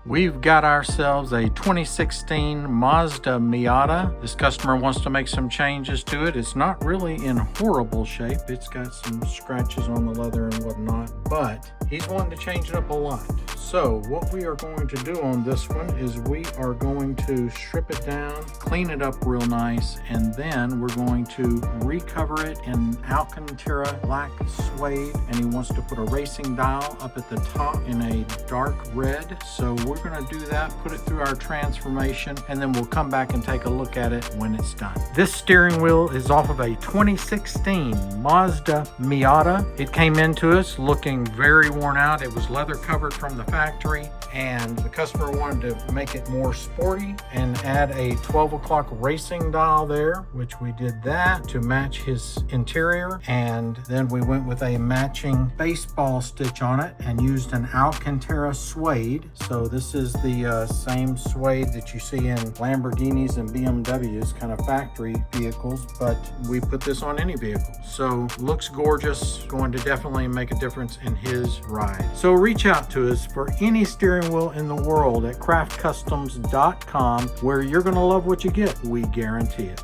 We've got ourselves a 2016 Mazda Miata. This customer wants to make some changes to it. It's not really in horrible shape. It's got some scratches on the leather and whatnot, but he's wanting to change it up a lot. So what we are going to do on this one is we are going to strip it down, clean it up real nice, and then we're going to recover it in Alcantara black suede, and he wants to put a racing dial up at the top in a dark red. So we're going to do that, put it through our transformation, and then we'll come back and take a look at it when it's done. This steering wheel is off of a 2016 Mazda Miata. It came into us looking very worn out. It was leather covered from the factory, and the customer wanted to make it more sporty and add a 12 o'clock racing dial there, which we did that to match his interior. And then we went with a matching baseball stitch on it and used an Alcantara Suede. So this is the same suede that you see in Lamborghinis and BMWs, kind of factory vehicles, but we put this on any vehicle. So looks gorgeous, going to definitely make a difference in his ride. So reach out to us for any steering wheel in the world at craftcustoms.com, where you're going to love what you get. We guarantee it.